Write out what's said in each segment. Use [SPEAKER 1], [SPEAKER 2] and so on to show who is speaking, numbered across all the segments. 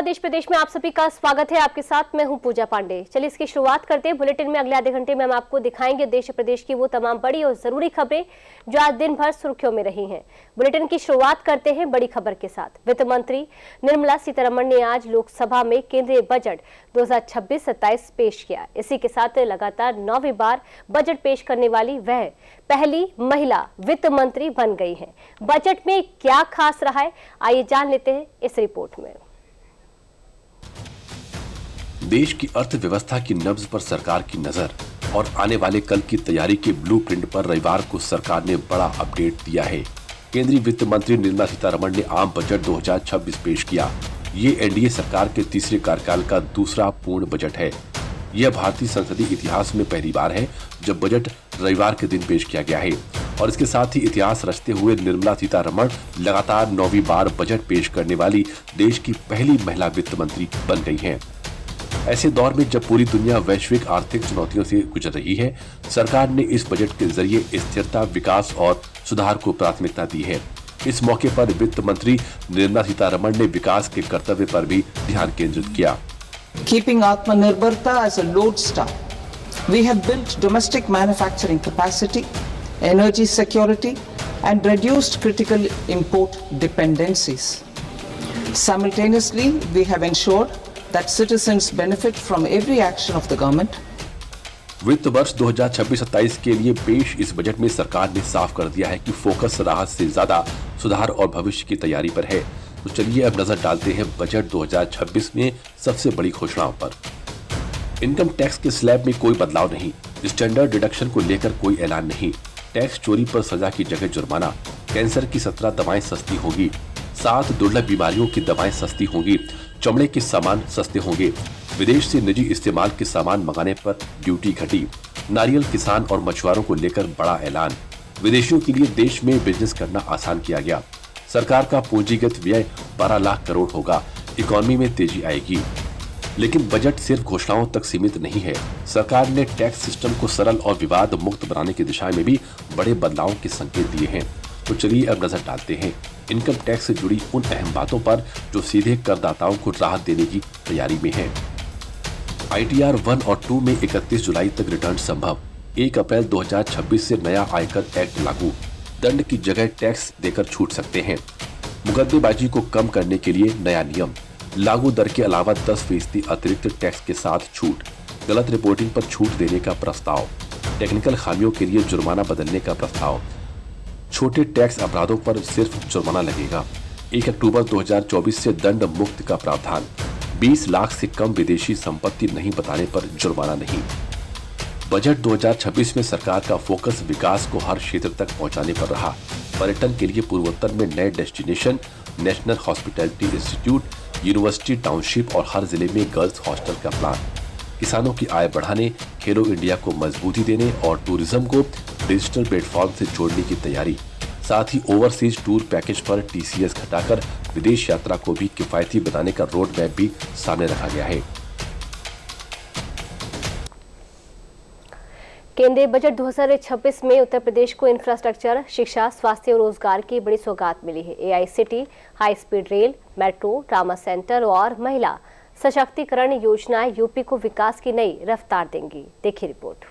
[SPEAKER 1] नमस्कार, देश प्रदेश में आप सभी का स्वागत है। आपके साथ मैं हूं पूजा पांडे। चलिए इसकी शुरुआत करते हैं। बुलेटिन में अगले आधे घंटे में हम आपको दिखाएंगे देश प्रदेश की वो तमाम बड़ी और जरूरी खबरें जो आज दिन भर सुर्खियों में रही हैं। बुलेटिन की शुरुआत करते हैं बड़ी खबर के साथ। वित्त मंत्री निर्मला सीतारमण ने आज लोकसभा में केंद्रीय बजट 2026-27 पेश किया। इसी के साथ लगातार 9वीं बार बजट पेश करने वाली वह पहली महिला वित्त मंत्री बन गई हैं। बजट में क्या खास रहा है, आइए जान लेते हैं इस रिपोर्ट में।
[SPEAKER 2] देश की अर्थव्यवस्था की नब्ज पर सरकार की नजर और आने वाले कल की तैयारी के ब्लूप्रिंट पर रविवार को सरकार ने बड़ा अपडेट दिया है। केंद्रीय वित्त मंत्री निर्मला सीतारमण ने आम बजट 2026 पेश किया। ये एनडीए सरकार के तीसरे कार्यकाल का दूसरा पूर्ण बजट है। यह भारतीय संसदीय इतिहास में पहली बार है जब बजट रविवार के दिन पेश किया गया है और इसके साथ ही इतिहास रचते हुए निर्मला सीतारमण लगातार 9वीं बार बजट पेश करने वाली देश की पहली महिला वित्त मंत्री बन गई हैं। ऐसे दौर में जब पूरी दुनिया वैश्विक आर्थिक चुनौतियों से गुजर रही है, सरकार ने इस बजट के जरिए स्थिरता, विकास और सुधार को प्राथमिकता दी है। इस मौके पर वित्त मंत्री निर्मला सीतारमण ने विकास के कर्तव्य पर भी ध्यान केंद्रित किया।
[SPEAKER 3] Keeping Atmanirbharta as a lodestar, we have built domestic manufacturing capacity, energy security, and reduced critical import dependencies. Simultaneously, we have ensured that citizens benefit from every action of the government.
[SPEAKER 2] वित्त वर्ष 2026-27 के लिए पेश इस budget में सरकार ने साफ कर दिया है कि फोकस राहत से ज्यादा सुधार और भविष्य की तैयारी पर है। तो चलिए अब नजर डालते हैं बजट 2026 में सबसे बड़ी घोषणाओं पर। इनकम टैक्स के स्लैब में कोई बदलाव नहीं, स्टैंडर्ड डिडक्शन को लेकर कोई ऐलान नहीं, टैक्स चोरी पर सजा की जगह जुर्माना, कैंसर की 17 दवाएं सस्ती होगी, 7 दुर्लभ बीमारियों की दवाएं सस्ती होंगी, चमड़े के सामान सस्ते होंगे, विदेश से निजी इस्तेमाल के सामान मंगाने पर ड्यूटी घटी, नारियल किसान और मछुआरों को लेकर बड़ा ऐलान, विदेशियों के लिए देश में बिजनेस करना आसान किया गया, सरकार का पूंजीगत व्यय 12 लाख करोड़ होगा, इकोनॉमी में तेजी आएगी। लेकिन बजट सिर्फ घोषणाओं तक सीमित नहीं है। सरकार ने टैक्स सिस्टम को सरल और विवाद मुक्त बनाने की दिशा में भी बड़े बदलावों के संकेत दिए हैं। तो चलिए अब नजर डालते हैं इनकम टैक्स से जुड़ी उन अहम बातों पर जो सीधे करदाताओं को राहत देने की तैयारी में है। ITR 1 और 2 में 31 जुलाई तक रिटर्न संभव। 1 अप्रैल 2026 से नया आयकर एक्ट लागू। दंड की जगह टैक्स देकर छूट सकते हैं। मुकदमेबाजी को कम करने के लिए नया नियम। लागू दर के अलावा 10% अतिरिक्त टैक्स के साथ छूट। गलत रिपोर्टिंग पर छूट देने का प्रस्ताव। टेक्निकल खामियों के लिए जुर्माना बदलने का प्रस्ताव। छोटे टैक्स अपराधों पर सिर्फ जुर्माना लगेगा। 1 अक्टूबर 2024 से दंड मुक्त का प्रावधान। 20 लाख से कम विदेशी संपत्ति नहीं बताने पर जुर्माना नहीं। बजट 2026 में सरकार का फोकस विकास को हर क्षेत्र तक पहुंचाने पर रहा। पर्यटन के लिए पूर्वोत्तर में नए destination, national hospitality institute, university township और हर जिले में गर्ल्स हॉस्टल का प्लान। किसानों की आय बढ़ाने, खेलो इंडिया को मजबूती देने और टूरिज्म को डिजिटल प्लेटफॉर्म से जोड़ने की तैयारी। साथ ही ओवरसीज टूर पैकेज पर TCS घटाकर विदेश यात्रा को भी किफायती बनाने का रोड मैप भी सामने रखा गया है।
[SPEAKER 1] केंद्रीय बजट 2026 में उत्तर प्रदेश को इंफ्रास्ट्रक्चर, शिक्षा, स्वास्थ्य और रोजगार की बड़ी सौगात मिली है। AICT, high speed rail, metro, trauma centre और महिला सशक्तिकरण योजनाएं यूपी को विकास की नई रफ्तार देंगी। देखिए रिपोर्ट।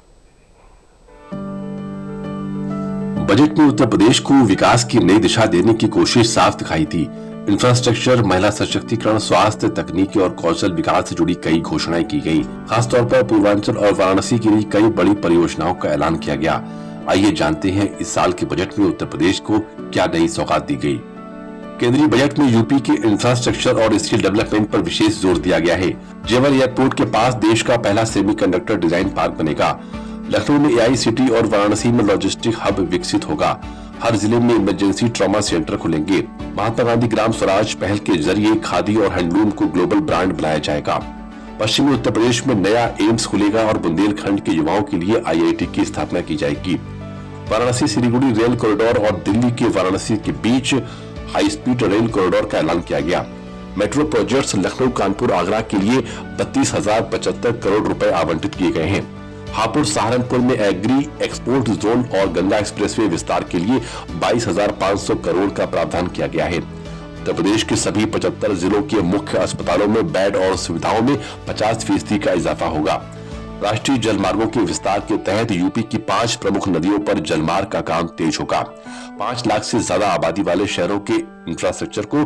[SPEAKER 2] बजट में उत्तर प्रदेश को विकास की नई दिशा देने की कोशिश साफ दिखाई थी। इंफ्रास्ट्रक्चर, महिला सशक्तिकरण, स्वास्थ्य, तकनीकी और कौशल विकास से जुड़ी कई घोषणाएं की गयी। खासतौर पर पूर्वांचल और वाराणसी के लिए कई बड़ी परियोजनाओं का ऐलान किया गया। आइए जानते हैं इस साल के बजट में उत्तर प्रदेश को क्या नई सौगात दी गई। केंद्रीय बजट में यूपी के इंफ्रास्ट्रक्चर और स्किल डेवलपमेंट पर विशेष जोर दिया गया है। जेवर एयरपोर्ट के पास देश का पहला सेमीकंडक्टर डिजाइन पार्क बनेगा। लखनऊ में AICT और वाराणसी में लॉजिस्टिक हब विकसित होगा। हर जिले में इमरजेंसी ट्रॉमा सेंटर खुलेंगे। महात्मा गांधी ग्राम स्वराज पहल के जरिए खादी और हैंडलूम को ग्लोबल ब्रांड बनाया जाएगा। पश्चिमी उत्तर प्रदेश में नया एम्स खुलेगा और बुंदेलखंड के युवाओं के लिए IIT की स्थापना की जाएगी। वाराणसी सिलीगुड़ी रेल कॉरिडोर और दिल्ली के वाराणसी के बीच हाई स्पीड रेल कॉरिडोर का ऐलान किया गया। मेट्रो प्रोजेक्ट्स लखनऊ, कानपुर, आगरा के लिए 32,075 करोड़ रुपए आवंटित किए गए हैं। हापुड़, सहारनपुर में एग्री एक्सपोर्ट जोन और गंगा एक्सप्रेसवे विस्तार के लिए 22,500 करोड़ का प्रावधान किया गया है। उत्तर प्रदेश के सभी 75 जिलों के मुख्य अस्पतालों में बेड और सुविधाओं में 50% का इजाफा होगा। राष्ट्रीय जलमार्गों के विस्तार के तहत यूपी की 5 प्रमुख नदियों पर जलमार्ग का काम तेज होगा। 5 लाख से ज्यादा आबादी वाले शहरों के इंफ्रास्ट्रक्चर को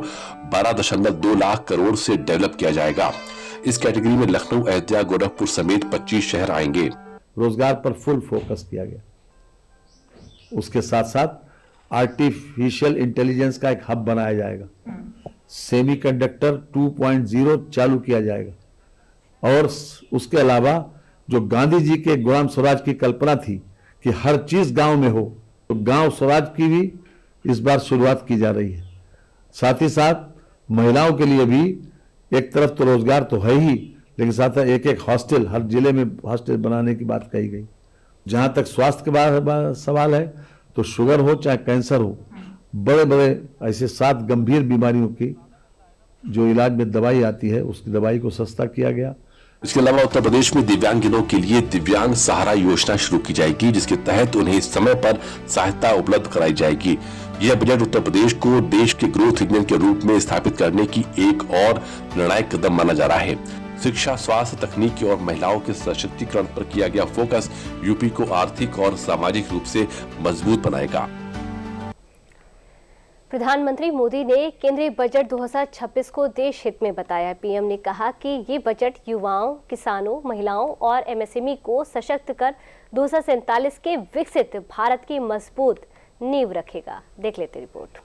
[SPEAKER 2] 12.2 लाख करोड़ से डेवलप किया जाएगा। इस कैटेगरी में लखनऊ, अयोध्या, गोरखपुर समेत 25 शहर आएंगे।
[SPEAKER 4] रोजगार पर फुल फोकस किया गया। उसके साथ साथ आर्टिफिशियल इंटेलिजेंस का एक हब बनाया जाएगा। सेमीकंडक्टर 2.0 चालू किया जाएगा। और उसके अलावा जो गांधी जी के ग्राम स्वराज की कल्पना थी कि हर चीज गांव में हो, तो गांव स्वराज की भी इस बार शुरुआत की जा रही है। साथ ही साथ महिलाओं के लिए भी एक तरफ तो रोजगार तो है ही, लेकिन साथ ही एक हॉस्टल, हर जिले में हॉस्टल बनाने की बात कही गई। जहां तक स्वास्थ्य के सवाल है, तो शुगर हो चाहे कैंसर हो, बड़े बड़े ऐसे 7 गंभीर बीमारियों की जो इलाज में दवाई आती है, उसकी दवाई को सस्ता किया गया।
[SPEAKER 2] इसके अलावा उत्तर प्रदेश में दिव्यांगजनों के लिए दिव्यांग सहारा योजना शुरू की जाएगी, जिसके तहत उन्हें समय पर सहायता उपलब्ध कराई जाएगी। यह बजट उत्तर प्रदेश को देश के ग्रोथ इंजन के रूप में स्थापित करने की एक और निर्णायक कदम माना जा रहा है। शिक्षा, स्वास्थ्य, तकनीकी और महिलाओं के सशक्तिकरण पर किया गया फोकस यूपी को आर्थिक और सामाजिक रूप से मजबूत बनाएगा।
[SPEAKER 1] प्रधानमंत्री मोदी ने केंद्रीय बजट 2026 को देश हित में बताया। पीएम ने कहा कि ये बजट युवाओं, किसानों, महिलाओं और एमएसएमई को सशक्त कर 2047 के विकसित भारत की मजबूत नींव रखेगा। देख लेते रिपोर्ट।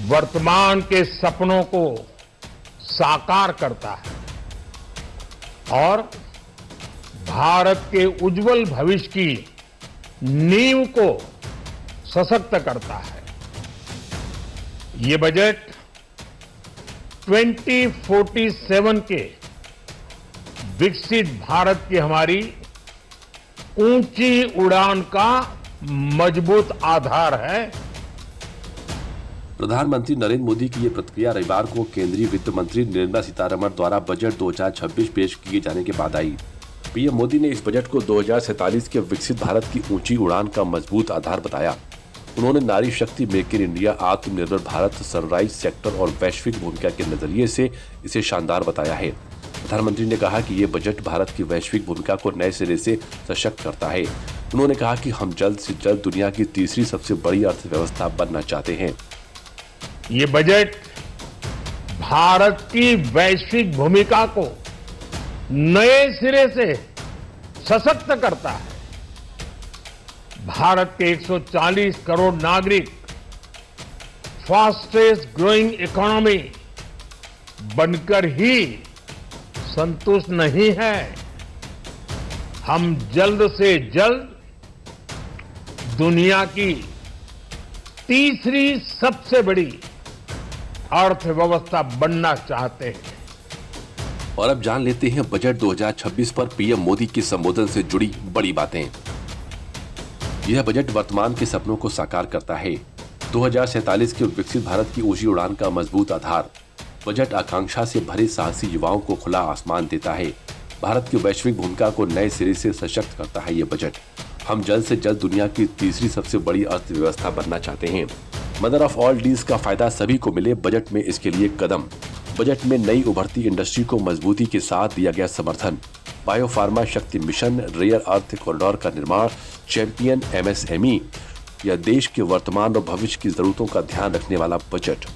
[SPEAKER 5] वर्तमान के सपनों को साकार करता है और भारत के उज्जवल भविष्य की नींव को सशक्त करता है। ये बजट 2047 के विकसित भारत की हमारी ऊंची उड़ान का मजबूत आधार है।
[SPEAKER 2] प्रधानमंत्री नरेंद्र मोदी की ये प्रतिक्रिया रविवार को केंद्रीय वित्त मंत्री निर्मला सीतारमण द्वारा बजट 2026 पेश किए जाने के बाद आई। पीएम मोदी ने इस बजट को 2047 के विकसित भारत की ऊंची उड़ान का मजबूत आधार बताया। उन्होंने नारी शक्ति, मेक इन इंडिया, आत्मनिर्भर भारत, सनराइज सेक्टर और वैश्विक भूमिका के नजरिए से इसे शानदार बताया है। प्रधानमंत्री ने कहा कि ये बजट भारत की वैश्विक भूमिका को नए सिरे से सशक्त करता है। उन्होंने कहा कि हम जल्द से जल्द दुनिया की तीसरी सबसे बड़ी अर्थव्यवस्था बनना चाहते हैं।
[SPEAKER 5] ये बजट भारत की वैश्विक भूमिका को नए सिरे से सशक्त करता है। भारत के 140 करोड़ नागरिक फास्टेस्ट ग्रोइंग इकोनॉमी बनकर ही संतुष्ट नहीं है। हम जल्द से जल्द दुनिया की तीसरी सबसे बड़ी अर्थव्यवस्था बनना चाहते हैं।
[SPEAKER 2] और अब जान लेते हैं बजट 2026 पर पीएम मोदी के संबोधन से जुड़ी बड़ी बातें। यह बजट वर्तमान के सपनों को साकार करता है। 2047 के विकसित भारत की ऊंची उड़ान का मजबूत आधार। बजट आकांक्षा से भरे साहसी युवाओं को खुला आसमान देता है। भारत की वैश्विक भूमिका को नए सिरे से सशक्त करता है ये बजट। हम जल्द से जल्द दुनिया की तीसरी सबसे बड़ी अर्थव्यवस्था बनना चाहते हैं। मदर ऑफ ऑल डील्स का फायदा सभी को मिले, बजट में इसके लिए कदम। बजट में नई उभरती इंडस्ट्री को मजबूती के साथ दिया गया समर्थन। बायो फार्मा शक्ति मिशन, रेयर अर्थ कॉरिडोर का निर्माण, चैंपियन एमएसएमई, यह देश के वर्तमान और भविष्य की जरूरतों का ध्यान रखने वाला बजट।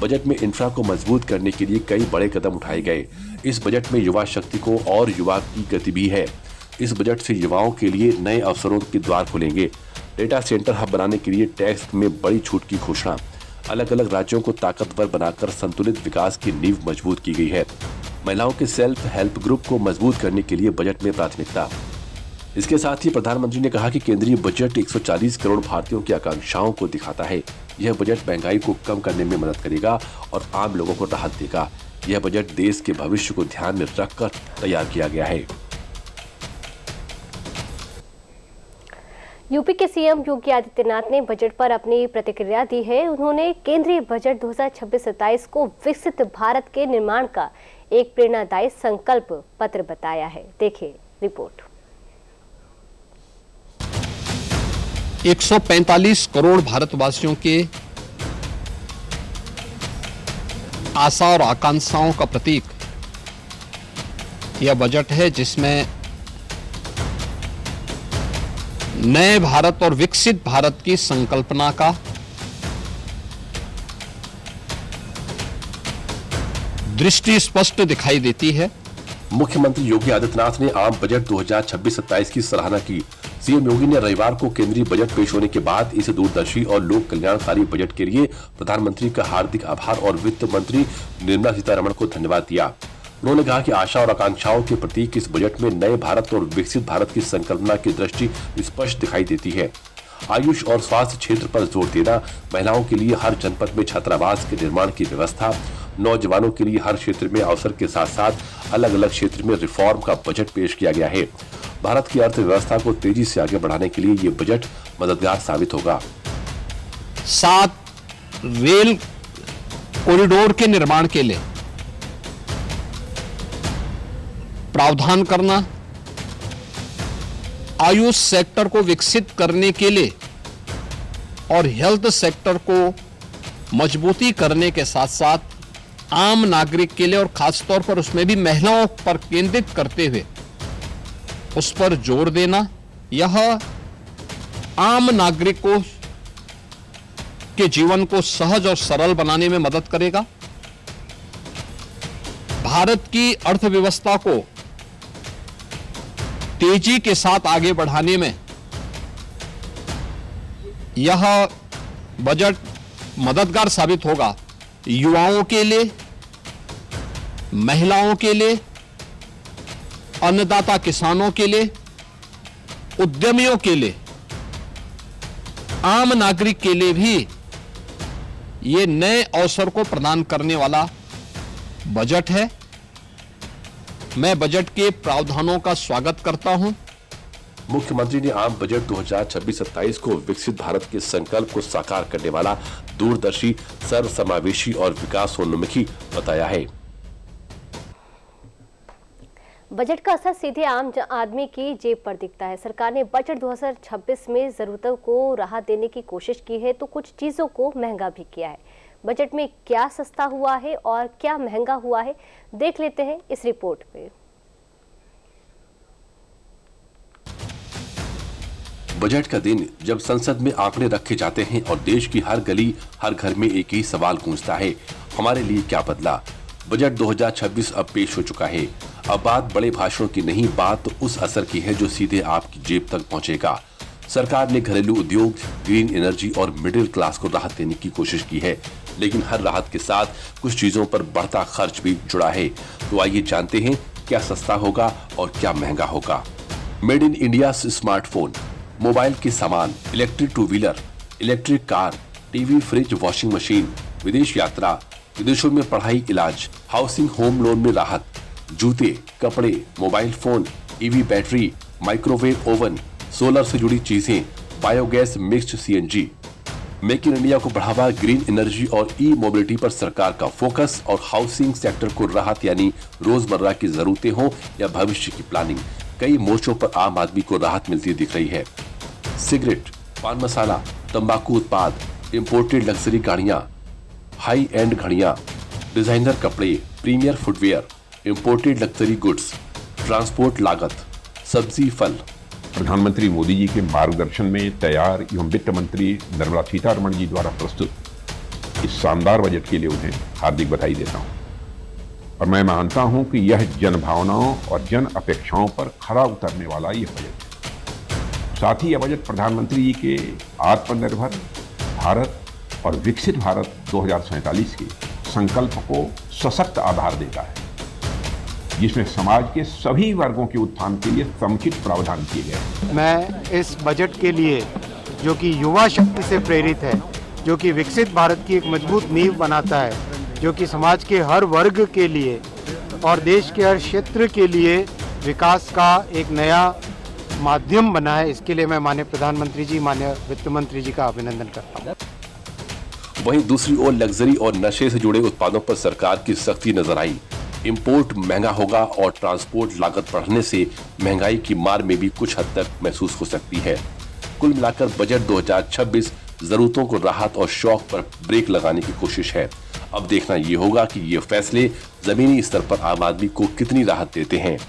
[SPEAKER 2] बजट में इंफ्रा को मजबूत करने के लिए कई बड़े कदम उठाए गए। इस बजट में युवा शक्ति को और युवा की गति भी है। इस बजट से युवाओं के लिए नए अवसरों के द्वार खुलेंगे। डेटा सेंटर हब बनाने के लिए टैक्स में बड़ी छूट की घोषणा। अलग अलग राज्यों को ताकतवर बनाकर संतुलित विकास की नींव मजबूत की गई है। महिलाओं के सेल्फ हेल्प ग्रुप को मजबूत करने के लिए बजट में प्राथमिकता। इसके साथ ही प्रधानमंत्री ने कहा कि केंद्रीय बजट 140 करोड़ भारतीयों की आकांक्षाओं को दिखाता है। यह बजट महंगाई को कम करने में मदद करेगा और आम लोगों को राहत देगा। यह बजट देश के भविष्य को ध्यान में रखकर तैयार किया गया है।
[SPEAKER 1] यूपी के सीएम योगी आदित्यनाथ ने बजट पर अपनी प्रतिक्रिया दी है। उन्होंने केंद्रीय बजट 2026-27 को विकसित भारत के निर्माण का एक प्रेरणादायी संकल्प पत्र बताया है। देखिए रिपोर्ट।
[SPEAKER 6] 145 करोड़ भारतवासियों के आशा और आकांक्षाओं का प्रतीक यह बजट है, जिसमें नए भारत और विकसित भारत की संकल्पना का दृष्टि स्पष्ट दिखाई देती है।
[SPEAKER 2] मुख्यमंत्री योगी आदित्यनाथ ने आम बजट 2026-27 की सराहना की। सीएम योगी ने रविवार को केंद्रीय बजट पेश होने के बाद इस दूरदर्शी और लोक कल्याणकारी बजट के लिए प्रधानमंत्री का हार्दिक आभार और वित्त मंत्री निर्मला सीतारमण को धन्यवाद दिया। उन्होंने कहा कि आशा और आकांक्षाओं के प्रतीक इस बजट में नए भारत और विकसित भारत की संकल्पना की दृष्टि स्पष्ट दिखाई देती है। आयुष और स्वास्थ्य क्षेत्र पर जोर देना, महिलाओं के लिए हर जनपद में छात्रावास के निर्माण की व्यवस्था, नौजवानों के लिए हर क्षेत्र में अवसर के साथ साथ अलग अलग क्षेत्र में रिफॉर्म का बजट पेश किया गया है। भारत की अर्थव्यवस्था को तेजी से आगे बढ़ाने के लिए ये बजट मददगार साबित होगा।
[SPEAKER 6] 7 रेल कॉरिडोर के निर्माण के लिए प्रावधान करना, आयुष सेक्टर को विकसित करने के लिए और हेल्थ सेक्टर को मजबूती करने के साथ साथ आम नागरिक के लिए और खासतौर पर उसमें भी महिलाओं पर केंद्रित करते हुए उस पर जोर देना, यह आम नागरिकों के जीवन को सहज और सरल बनाने में मदद करेगा। भारत की अर्थव्यवस्था को तेजी के साथ आगे बढ़ाने में यह बजट मददगार साबित होगा। युवाओं के लिए, महिलाओं के लिए, अन्नदाता किसानों के लिए, उद्यमियों के लिए, आम नागरिक के लिए भी ये नए अवसर को प्रदान करने वाला बजट है। मैं बजट के प्रावधानों का स्वागत करता हूं।
[SPEAKER 2] मुख्यमंत्री ने आम बजट 2026-27 को विकसित भारत के संकल्प को साकार करने वाला दूरदर्शी, सर्वसमावेशी और विकासोन्मुखी बताया है।
[SPEAKER 1] बजट का असर सीधे आम आदमी की जेब पर दिखता है। सरकार ने बजट 2026 में जरूरतों को राहत देने की कोशिश की है तो कुछ चीजों को महंगा भी किया है। बजट में क्या सस्ता हुआ है और क्या महंगा हुआ है, देख लेते हैं इस रिपोर्ट में।
[SPEAKER 2] बजट का दिन जब संसद में आंकड़े रखे जाते हैं और देश की हर गली, हर घर में एक ही सवाल गूंजता है, हमारे लिए क्या बदला। बजट 2026 अब पेश हो चुका है। अब बात बड़े भाषणों की नहीं, बात उस असर की है जो सीधे आपकी जेब तक पहुंचेगा। सरकार ने घरेलू उद्योग, ग्रीन एनर्जी और मिडिल क्लास को राहत देने की कोशिश की है, लेकिन हर राहत के साथ कुछ चीजों पर बढ़ता खर्च भी जुड़ा है। तो आइए जानते हैं क्या सस्ता होगा और क्या महंगा होगा। Made in India smartphone, mobile के सामान, electric two wheeler, electric car, TV, fridge, washing machine, विदेश यात्रा, विदेशों में पढ़ाई, इलाज, हाउसिंग, होम लोन में राहत, जूते, कपड़े, mobile phone, EV battery, microwave oven, solar से जुड़ी चीजें, biogas, mixed CNG. Make in India को बढ़ावा, ग्रीन एनर्जी और ई मोबिलिटी पर सरकार का फोकस और हाउसिंग सेक्टर को राहत, यानी रोजमर्रा की जरूरतें हो या भविष्य की प्लानिंग, कई मोर्चों पर आम आदमी को राहत मिलती दिख रही है। सिगरेट, पान मसाला, तंबाकू उत्पाद, इंपोर्टेड लग्जरी गाड़ियां, हाई एंड घड़ियां, डिजाइनर कपड़े, premier footwear, imported luxury goods, transport लागत, सब्जी, फल।
[SPEAKER 7] प्रधानमंत्री मोदी जी के मार्गदर्शन में तैयार एवं वित्त मंत्री निर्मला सीतारमण जी द्वारा प्रस्तुत इस शानदार बजट के लिए उन्हें हार्दिक बधाई देता हूं और मैं मानता हूं कि यह जन भावनाओं और जन अपेक्षाओं पर खरा उतरने वाला यह बजट है। साथ ही यह बजट प्रधानमंत्री जी के आत्मनिर्भर भारत और विकसित भारत 2047 के संकल्प को सशक्त आधार देता है, जिसमें समाज के सभी वर्गों के उत्थान के लिए समुचित प्रावधान किए गए।
[SPEAKER 8] मैं इस बजट के लिए, जो कि युवा शक्ति से प्रेरित है, जो कि विकसित भारत की एक मजबूत नींव बनाता है, जो कि समाज के हर वर्ग के लिए और देश के हर क्षेत्र के लिए विकास का एक नया माध्यम बना है, इसके लिए मैं माननीय प्रधानमंत्री जी, माननीय वित्त मंत्री जी का अभिनंदन करता हूँ।
[SPEAKER 2] वहीं दूसरी ओर लग्जरी और नशे से जुड़े उत्पादों पर सरकार की सख्ती नजर आई। इंपोर्ट महंगा होगा और ट्रांसपोर्ट लागत बढ़ने से महंगाई की मार में भी कुछ हद तक महसूस हो सकती है। कुल मिलाकर बजट 2026 जरूरतों को राहत और शौक पर ब्रेक लगाने की कोशिश है। अब देखना ये होगा कि ये फैसले जमीनी स्तर पर आम आदमी को कितनी राहत देते हैं।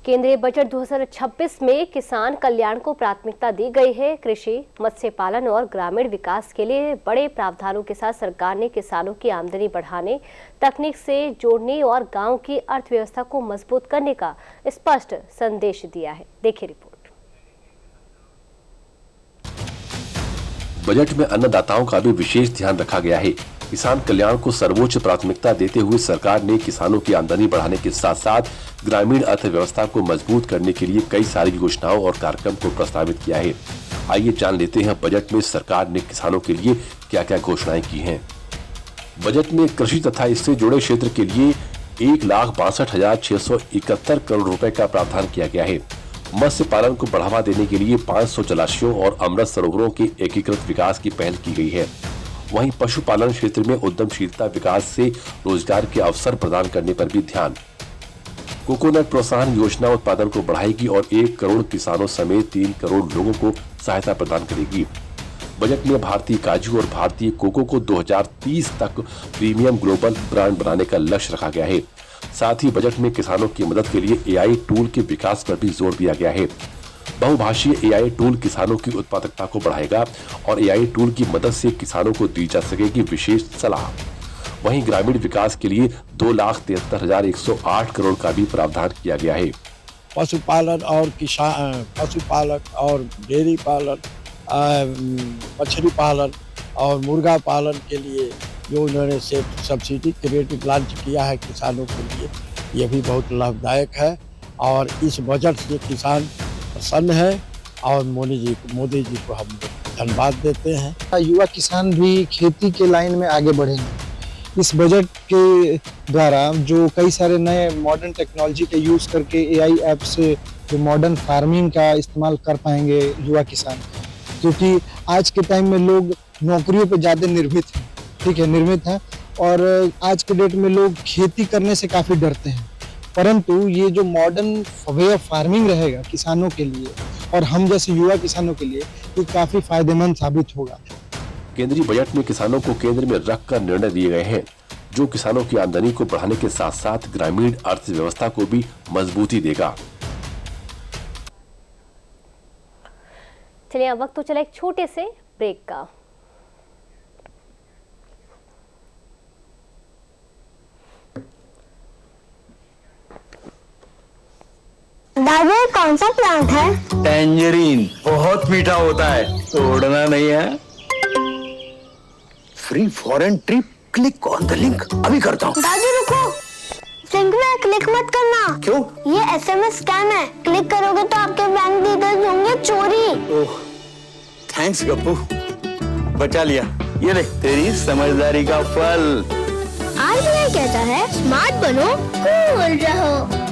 [SPEAKER 1] केंद्रीय बजट 2026 में किसान कल्याण को प्राथमिकता दी गई है। कृषि, मत्स्य पालन और ग्रामीण विकास के लिए बड़े प्रावधानों के साथ सरकार ने किसानों की आमदनी बढ़ाने, तकनीक से जोड़ने और गांव की अर्थव्यवस्था को मजबूत करने का स्पष्ट संदेश दिया है। देखिए रिपोर्ट।
[SPEAKER 2] बजट में अन्नदाताओं का भी विशेष ध्यान रखा गया है। किसान कल्याण को सर्वोच्च प्राथमिकता देते हुए सरकार ने किसानों की आमदनी बढ़ाने के साथ साथ ग्रामीण अर्थव्यवस्था को मजबूत करने के लिए कई सारी योजनाओं और कार्यक्रम को प्रस्तावित किया है। आइए जान लेते हैं बजट में सरकार ने किसानों के लिए क्या क्या घोषणाएं की हैं। बजट में कृषि तथा इससे जुड़े क्षेत्र के लिए 1,62,671 करोड़ रुपए का प्रावधान किया गया है। मत्स्य पालन को बढ़ावा देने के लिए 500 जलाशयों और अमृत सरोवरों के एकीकृत विकास की पहल की गई है। वहीं पशुपालन क्षेत्र में उद्यमशीलता विकास से रोजगार के अवसर प्रदान करने पर भी ध्यान। कोकोनट प्रोत्साहन योजना उत्पादन को बढ़ाएगी और 1 करोड़ किसानों समेत 3 करोड़ लोगों को सहायता प्रदान करेगी। बजट में भारतीय काजू और भारतीय कोको को 2030 तक प्रीमियम ग्लोबल ब्रांड बनाने का लक्ष्य रखा गया है। साथ ही बजट में किसानों की मदद के लिए AI टूल के विकास पर भी जोर दिया गया है। बहुभाषीय AI टूल किसानों की उत्पादकता को बढ़ाएगा और AI टूल की मदद से किसानों को दी जा सकेगी विशेष सलाह। वहीं ग्रामीण विकास के लिए 2,73,108 करोड़ का भी प्रावधान किया गया है।
[SPEAKER 9] पशुपालन और पशुपालक और डेयरी पालन, मछली पालन और मुर्गा पालन के लिए जो उन्होंने सब्सिडी क्रेडिट लॉन्च किया है किसानों के लिए, ये भी बहुत लाभदायक है और इस बजट से किसान प्रसन्न है और मोदी जी को हम धन्यवाद देते हैं।
[SPEAKER 10] युवा किसान भी खेती के लाइन में आगे बढ़ेंगे। इस बजट के द्वारा जो कई सारे नए मॉडर्न टेक्नोलॉजी के यूज़ करके AI ऐप से जो मॉडर्न फार्मिंग का इस्तेमाल कर पाएंगे युवा किसान, क्योंकि आज के टाइम में लोग नौकरियों पे ज़्यादा निर्मित हैं और आज के डेट में लोग खेती करने से काफ़ी डरते हैं। परंतु ये जो मॉडर्न वे ऑफ फार्मिंग रहेगा किसानों के लिए और हम जैसे युवा किसानों के लिए ये काफ़ी फायदेमंद साबित होगा।
[SPEAKER 2] केंद्रीय बजट में किसानों को केंद्र में रखकर निर्णय लिए गए हैं, जो किसानों की आमदनी को बढ़ाने के साथ साथ ग्रामीण अर्थव्यवस्था को भी मजबूती देगा।
[SPEAKER 1] चलिए अब वक्त तो चला एक छोटे से ब्रेक का।
[SPEAKER 11] दादा कौन सा प्लांट है?
[SPEAKER 12] टैंजरीन, बहुत मीठा होता है, तोड़ना नहीं है। Free foreign trip, click on the link, अभी करता हूँ।
[SPEAKER 11] दादी रुको, लिंक में क्लिक मत करना।
[SPEAKER 12] क्यों?
[SPEAKER 11] ये SMS स्कैम है, क्लिक करोगे तो आपके बैंक डिटेल्स होंगे चोरी।
[SPEAKER 12] ओह, थैंक्स गप्पू, बचा लिया। ये ले तेरी समझदारी का फल।
[SPEAKER 11] RBI कहता है स्मार्ट बनो, कूल रहो।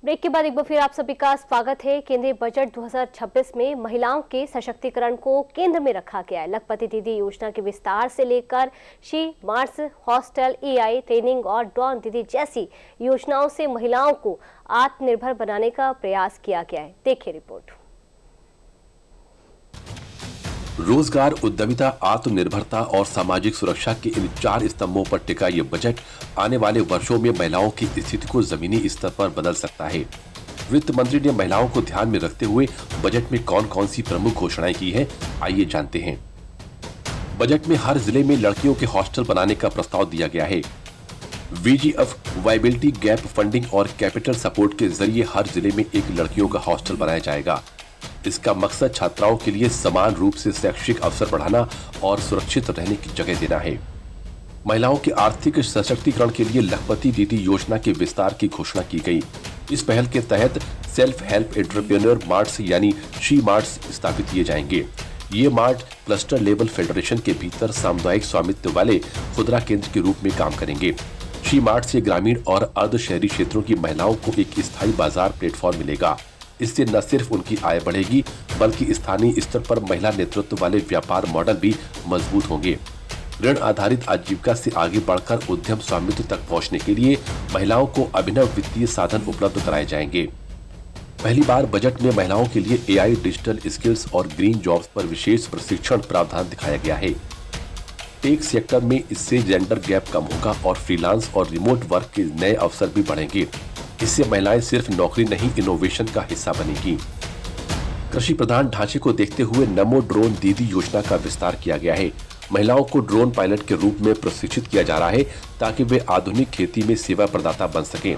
[SPEAKER 1] ब्रेक के बाद एक बार फिर आप सभी का स्वागत है। केंद्रीय बजट 2026 में महिलाओं के सशक्तिकरण को केंद्र में रखा गया है। लखपति दीदी योजना के विस्तार से लेकर she marts, hostel, AI training और ड्रोन दीदी जैसी योजनाओं से महिलाओं को आत्मनिर्भर बनाने का प्रयास किया गया है। देखिए रिपोर्ट।
[SPEAKER 2] रोजगार, उद्यमिता, आत्मनिर्भरता और सामाजिक सुरक्षा के इन 4 स्तंभों पर टिका ये बजट आने वाले वर्षों में महिलाओं की स्थिति को जमीनी स्तर पर बदल सकता है। वित्त मंत्री ने महिलाओं को ध्यान में रखते हुए बजट में कौन कौन सी प्रमुख घोषणाएं की हैं, आइए जानते हैं। बजट में हर जिले में लड़कियों के हॉस्टल बनाने का प्रस्ताव दिया गया है। VGF वायबिलिटी गैप फंडिंग और कैपिटल सपोर्ट के जरिए हर जिले में एक लड़कियों का हॉस्टल बनाया जाएगा। इसका मकसद छात्राओं के लिए समान रूप से शैक्षिक अवसर बढ़ाना और सुरक्षित रहने की जगह देना है। महिलाओं के आर्थिक सशक्तिकरण के लिए लखपति दीदी योजना के विस्तार की घोषणा की गई। इस पहल के तहत सेल्फ हेल्प एंटरप्रेन्योर मार्ट्स यानी शी मार्ट्स स्थापित किए जाएंगे। ये मार्ट क्लस्टर लेवल फेडरेशन के भीतर सामुदायिक स्वामित्व वाले खुदरा केंद्र के रूप में काम करेंगे। शी मार्ट से ग्रामीण और अर्ध शहरी क्षेत्रों की महिलाओं को एक स्थायी बाजार प्लेटफॉर्म मिलेगा। इससे न सिर्फ उनकी आय बढ़ेगी बल्कि स्थानीय स्तर पर महिला नेतृत्व वाले व्यापार मॉडल भी मजबूत होंगे। ऋण आधारित आजीविका से आगे बढ़कर उद्यम स्वामित्व तक पहुंचने के लिए महिलाओं को अभिनव वित्तीय साधन उपलब्ध कराए जाएंगे। पहली बार बजट में महिलाओं के लिए एआई, डिजिटल स्किल्स और ग्रीन जॉब्स पर विशेष प्रशिक्षण प्रावधान दिखाया गया है। टेक सेक्टर में इससे जेंडर गैप कम होगा और फ्रीलांस और रिमोट वर्क के नए अवसर भी बढ़ेंगे। इससे महिलाएं सिर्फ नौकरी नहीं, इनोवेशन का हिस्सा बनेगी। कृषि प्रधान ढांचे को देखते हुए नमो ड्रोन दीदी योजना का विस्तार किया गया है। महिलाओं को ड्रोन पायलट के रूप में प्रशिक्षित किया जा रहा है ताकि वे आधुनिक खेती में सेवा प्रदाता बन सकें।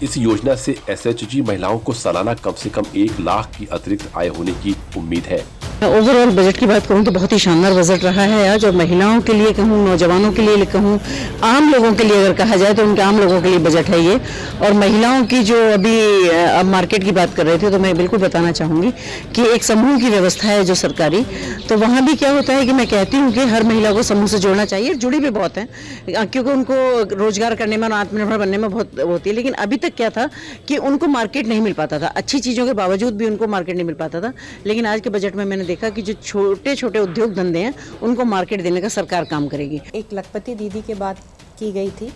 [SPEAKER 2] इस योजना से एसएचजी महिलाओं को सालाना कम से कम 1 लाख की अतिरिक्त आय होने की उम्मीद है।
[SPEAKER 13] ओवरऑल बजट की बात करूं तो बहुत ही शानदार बजट रहा है आज, और महिलाओं के लिए कहूं, नौजवानों के लिए कहूं, आम लोगों के लिए अगर कहा जाए तो उनके आम लोगों के लिए बजट है ये। और महिलाओं की जो अभी अब मार्केट की बात कर रहे थे, तो मैं बिल्कुल बताना चाहूंगी कि एक समूह की व्यवस्था है जो सरकारी, तो वहाँ भी क्या होता है कि मैं कहती हूँ कि हर महिला को समूह से जोड़ना चाहिए। जुड़ी भी बहुत है क्योंकि उनको रोजगार करने में और आत्मनिर्भर बनने में बहुत होती है। लेकिन अभी तक क्या था कि उनको मार्केट नहीं मिल पाता था, अच्छी चीज़ों के बावजूद भी उनको मार्केट नहीं मिल पाता था। लेकिन आज के बजट में मैंने देखा कि जो छोटे छोटे उद्योग धंधे हैं उनको मार्केट देने का सरकार काम करेगी।
[SPEAKER 14] एक लखपति दीदी की बात की गई थी,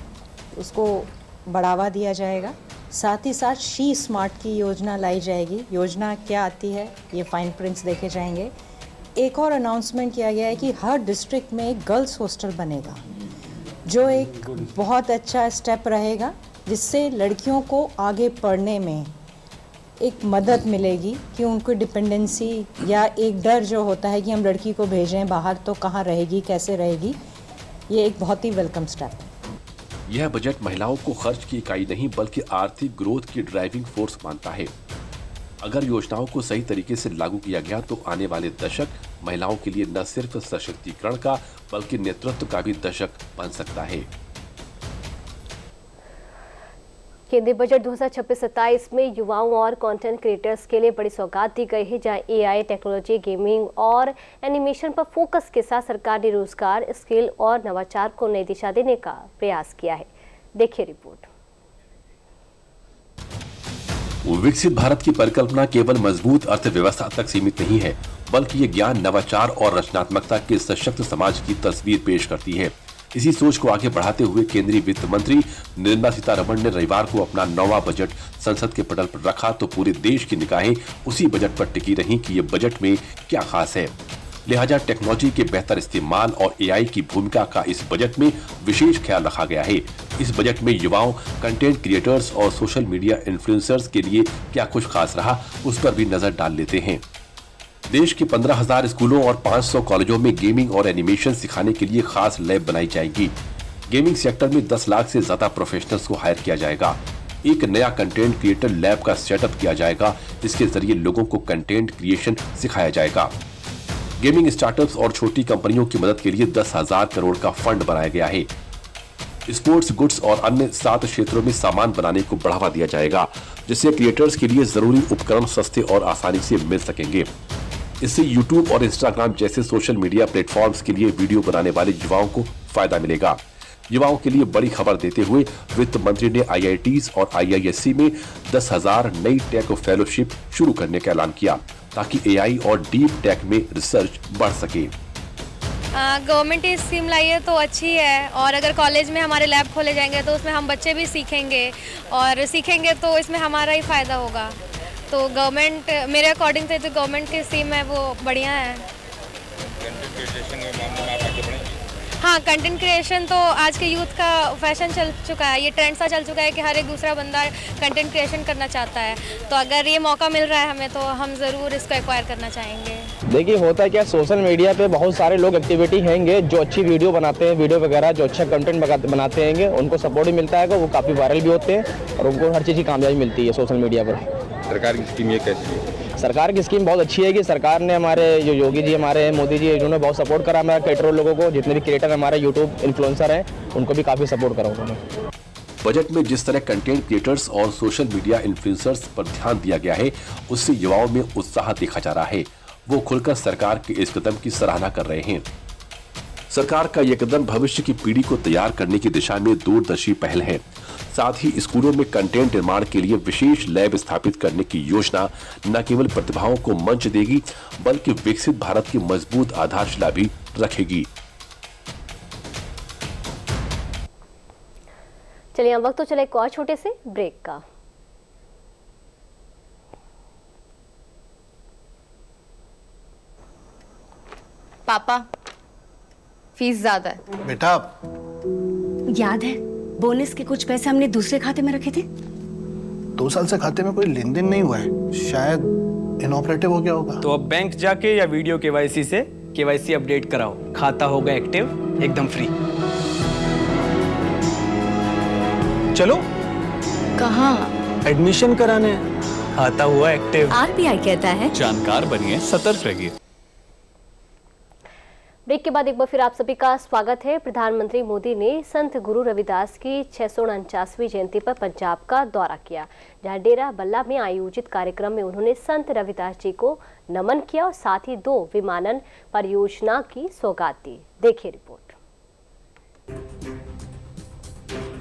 [SPEAKER 14] उसको बढ़ावा दिया जाएगा। साथ ही साथ शी स्मार्ट की योजना लाई जाएगी। योजना क्या आती है ये फाइन प्रिंट्स देखे जाएंगे। एक और अनाउंसमेंट किया गया है कि हर डिस्ट्रिक्ट में एक गर्ल्स हॉस्टल बनेगा, जो एक बहुत अच्छा स्टेप रहेगा, जिससे लड़कियों को आगे पढ़ने में एक मदद मिलेगी कि उनको डिपेंडेंसी या एक डर जो होता है कि हम लड़की को भेजें बाहर तो कहाँ रहेगी, कैसे रहेगी, ये एक बहुत ही वेलकम स्टेप है।
[SPEAKER 2] यह बजट महिलाओं को खर्च की इकाई नहीं बल्कि आर्थिक ग्रोथ की ड्राइविंग फोर्स मानता है। अगर योजनाओं को सही तरीके से लागू किया गया तो आने वाले दशक महिलाओं के लिए न सिर्फ सशक्तिकरण का बल्कि नेतृत्व का भी दशक बन सकता है।
[SPEAKER 1] केंद्रीय बजट 2026-27 में युवाओं और कंटेंट क्रिएटर्स के लिए बड़ी सौगात दी गई है, जहां एआई, टेक्नोलॉजी, गेमिंग और एनिमेशन पर फोकस के साथ सरकार ने रोजगार, स्किल और नवाचार को नई दिशा देने का प्रयास किया है। देखिए रिपोर्ट।
[SPEAKER 2] विकसित भारत की परिकल्पना केवल मजबूत अर्थव्यवस्था तक सीमित नहीं है, बल्कि ये ज्ञान, नवाचार और रचनात्मकता के सशक्त समाज की तस्वीर पेश करती है। इसी सोच को आगे बढ़ाते हुए केंद्रीय वित्त मंत्री निर्मला सीतारमण ने रविवार को अपना 9वां बजट संसद के पटल पर रखा तो पूरे देश की निगाहें उसी बजट पर टिकी रहीं कि ये बजट में क्या खास है। लिहाजा टेक्नोलॉजी के बेहतर इस्तेमाल और एआई की भूमिका का इस बजट में विशेष ख्याल रखा गया है। इस बजट में युवाओं, कंटेंट क्रिएटर्स और सोशल मीडिया इन्फ्लुएंसर्स के लिए क्या कुछ खास रहा, उस पर भी नजर डाल लेते हैं। देश के 15,000 स्कूलों और 500 कॉलेजों में गेमिंग और एनिमेशन सिखाने के लिए खास लैब बनाई जाएगी। गेमिंग सेक्टर में 10 लाख से ज्यादा प्रोफेशनल्स को हायर किया जाएगा। एक नया कंटेंट क्रिएटर लैब का सेटअप किया जाएगा, जिसके जरिए लोगों को कंटेंट क्रिएशन सिखाया जाएगा। गेमिंग स्टार्टअप्स और छोटी कंपनियों की मदद के लिए 10,000 करोड़ का फंड बनाया गया है। स्पोर्ट्स गुड्स और अन्य 7 क्षेत्रों में सामान बनाने को बढ़ावा दिया जाएगा, जिससे क्रिएटर्स के लिए जरूरी उपकरण सस्ते और आसानी से मिल सकेंगे। इससे YouTube और Instagram जैसे सोशल मीडिया प्लेटफॉर्म्स के लिए वीडियो बनाने वाले युवाओं को फायदा मिलेगा। युवाओं के लिए बड़ी खबर देते हुए वित्त मंत्री ने IITs और IISc में 10,000 नई टेक फेलोशिप शुरू करने का ऐलान किया, ताकि AI और डीप टेक में रिसर्च बढ़ सके।
[SPEAKER 15] गवर्नमेंट ये स्कीम लाई है तो अच्छी है, और अगर कॉलेज में हमारे लैब खोले जाएंगे तो उसमें हम बच्चे भी सीखेंगे, और सीखेंगे तो इसमें हमारा ही फायदा होगा। तो गवर्नमेंट, मेरे अकॉर्डिंग तो जो गवर्नमेंट की स्कीम है वो बढ़िया है।
[SPEAKER 16] कंटेंट क्रिएशन के मामले में आप आगे बढ़ेंगे?
[SPEAKER 15] हाँ, कंटेंट क्रिएशन तो आज के यूथ का फैशन चल चुका है, ये ट्रेंड सा चल चुका है कि हर एक दूसरा बंदा कंटेंट क्रिएशन करना चाहता है। तो अगर ये मौका मिल रहा है हमें तो हम ज़रूर इसको एक्वायर करना चाहेंगे।
[SPEAKER 17] देखिए होता है क्या, सोशल मीडिया पे बहुत सारे लोग एक्टिविटी हैंगे जो अच्छी वीडियो बनाते हैं, वीडियो वगैरह जो अच्छा कंटेंट बनाते हैंगे, उनको सपोर्ट भी मिलता है, वो काफ़ी वायरल भी होते हैं और उनको हर चीज़ की कामयाबी मिलती है सोशल मीडिया पर।
[SPEAKER 16] सरकार की स्कीम ये कैसी है?
[SPEAKER 17] सरकार की स्कीम बहुत अच्छी है कि सरकार ने हमारे जो योगी जी हमारे हैं, मोदी जी, इन्होंने बहुत सपोर्ट करा हमारे क्रिएटर लोगों को। जितने भी क्रिएटर हमारे यूट्यूब इन्फ्लुएंसर हैं उनको भी काफ़ी सपोर्ट करा उन्होंने।
[SPEAKER 2] बजट में जिस तरह कंटेंट क्रिएटर्स और सोशल मीडिया इन्फ्लुएंसर्स पर ध्यान दिया गया है, उससे युवाओं में उत्साह देखा जा रहा है। वो खुलकर सरकार के इस कदम की सराहना कर रहे हैं। सरकार का यह कदम भविष्य की पीढ़ी को तैयार करने की दिशा में दूरदर्शी पहल है। साथ ही स्कूलों में कंटेंट निर्माण के लिए विशेष लैब स्थापित करने की योजना न केवल प्रतिभाओं को मंच देगी, बल्कि विकसित भारत की मजबूत आधारशिला भी रखेगी।
[SPEAKER 1] चलिए अब वक्त तो चला एक और छोटे से ब्रेक का।
[SPEAKER 18] पापा फीस ज्यादा है।
[SPEAKER 19] बेटा
[SPEAKER 18] याद है बोनस के कुछ पैसे हमने दूसरे खाते में रखे थे?
[SPEAKER 19] 2 साल से खाते में कोई लेन देन नहीं हुआ है, शायद इनऑपरेटिव हो गया होगा।
[SPEAKER 12] तो अब बैंक जाके या वीडियो केवाईसी से केवाईसी अपडेट कराओ, खाता होगा एक्टिव एकदम फ्री। चलो
[SPEAKER 18] कहाँ?
[SPEAKER 12] एडमिशन कराने, खाता हुआ एक्टिव।
[SPEAKER 18] आरबीआई कहता है
[SPEAKER 12] जानकार बनिए, सतर्क रहिए।
[SPEAKER 1] ब्रेक के बाद एक बार फिर आप सभी का स्वागत है। प्रधानमंत्री मोदी ने संत गुरु रविदास की 649वीं जयंती पर पंजाब का दौरा किया, जहां डेरा बल्ला में आयोजित कार्यक्रम में उन्होंने संत रविदास जी को नमन किया और साथ ही 2 विमानन परियोजना की सौगात दी। देखिए रिपोर्ट।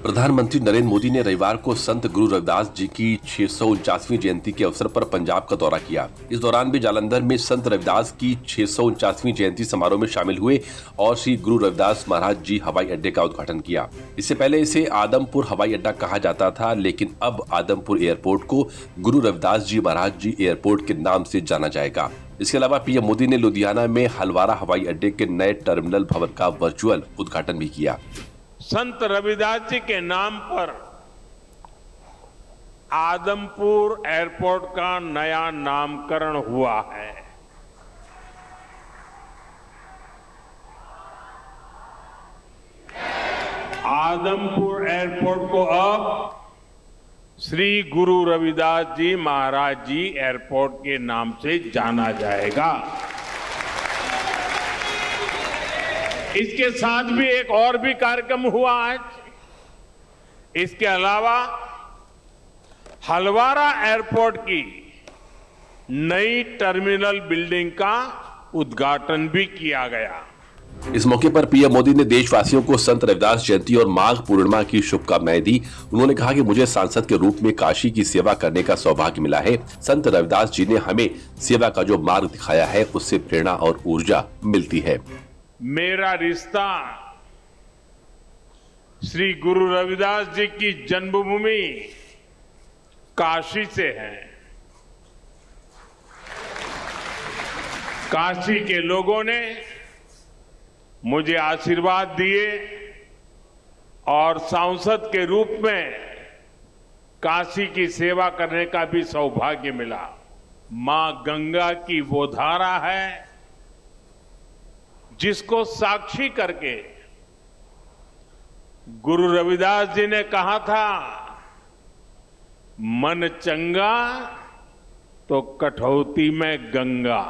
[SPEAKER 2] प्रधानमंत्री नरेंद्र मोदी ने रविवार को संत गुरु रविदास जी की 649वीं जयंती के अवसर पर पंजाब का दौरा किया। इस दौरान भी जालंधर में संत रविदास की 649वीं जयंती समारोह में शामिल हुए और श्री गुरु रविदास महाराज जी हवाई अड्डे का उद्घाटन किया। इससे पहले इसे आदमपुर हवाई अड्डा कहा जाता था, लेकिन अब आदमपुर एयरपोर्ट को गुरु रविदास जी महाराज जी एयरपोर्ट के नाम से जाना जाएगा। इसके अलावा पीएम मोदी ने लुधियाना में हलवारा हवाई अड्डे के नए टर्मिनल भवन का वर्चुअल उद्घाटन भी किया।
[SPEAKER 5] संत रविदास जी के नाम पर आदमपुर एयरपोर्ट का नया नामकरण हुआ है। आदमपुर एयरपोर्ट को अब श्री गुरु रविदास जी महाराज जी एयरपोर्ट के नाम से जाना जाएगा। इसके साथ भी एक और भी कार्यक्रम हुआ आज। इसके अलावा हलवारा एयरपोर्ट की नई टर्मिनल बिल्डिंग का उद्घाटन भी किया गया।
[SPEAKER 2] इस मौके पर पीएम मोदी ने देशवासियों को संत रविदास जयंती और माघ पूर्णिमा की शुभकामनाएं दी। उन्होंने कहा कि मुझे सांसद के रूप में काशी की सेवा करने का सौभाग्य मिला है। संत रविदास जी ने हमें सेवा का जो मार्ग दिखाया है, उससे प्रेरणा और ऊर्जा मिलती है।
[SPEAKER 5] मेरा रिश्ता श्री गुरु रविदास जी की जन्मभूमि काशी से है। काशी के लोगों ने मुझे आशीर्वाद दिए और सांसद के रूप में काशी की सेवा करने का भी सौभाग्य मिला। मां गंगा की वो धारा है जिसको साक्षी करके गुरु रविदास जी ने कहा था, मन चंगा तो कठौती में गंगा।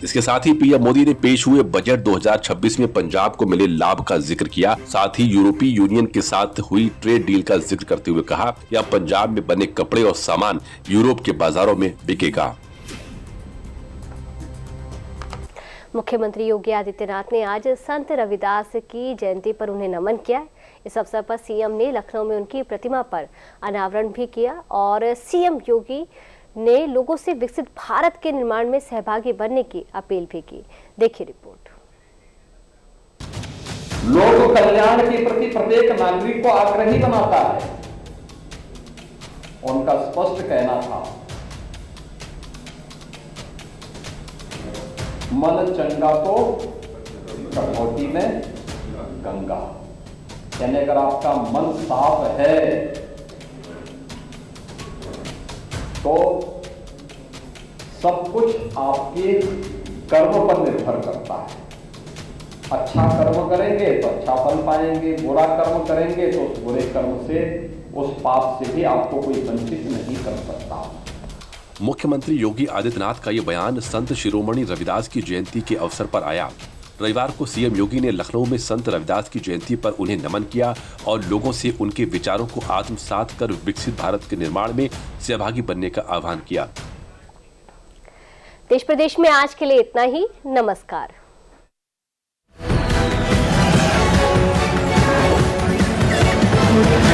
[SPEAKER 2] इसके साथ ही पीएम मोदी ने पेश हुए बजट 2026 में पंजाब को मिले लाभ का जिक्र किया। साथ ही यूरोपीय यूनियन के साथ हुई ट्रेड डील का जिक्र करते हुए कहा कि अब पंजाब में बने कपड़े और सामान यूरोप के बाजारों में बिकेगा।
[SPEAKER 1] मुख्यमंत्री योगी आदित्यनाथ ने आज संत रविदास की जयंती पर उन्हें नमन किया। इस अवसर पर सीएम ने लखनऊ में उनकी प्रतिमा पर अनावरण भी किया और सीएम योगी ने लोगों से विकसित भारत के निर्माण में सहभागी बनने की अपील भी की। देखिए रिपोर्ट।
[SPEAKER 20] लोक कल्याण के प्रति प्रत्येक नागरिक को आग्रही बनाता है। उनका स्पष्ट कहना था, मन चंगा तो कठौती में गंगा। यानी अगर आपका मन साफ है तो सब कुछ आपके कर्म पर निर्भर करता है। अच्छा कर्म करेंगे तो अच्छा फल पाएंगे, बुरा कर्म करेंगे तो उस बुरे कर्म से, उस पाप से भी आपको कोई वंचित नहीं कर सकता।
[SPEAKER 2] मुख्यमंत्री योगी आदित्यनाथ का ये बयान संत शिरोमणि रविदास की जयंती के अवसर पर आया। रविवार को सीएम योगी ने लखनऊ में संत रविदास की जयंती पर उन्हें नमन किया और लोगों से उनके विचारों को आत्मसात कर विकसित भारत के निर्माण में सहभागी बनने का आह्वान किया।
[SPEAKER 1] देश प्रदेश में आज के लिए इतना ही। नमस्कार।
[SPEAKER 11] Thank you.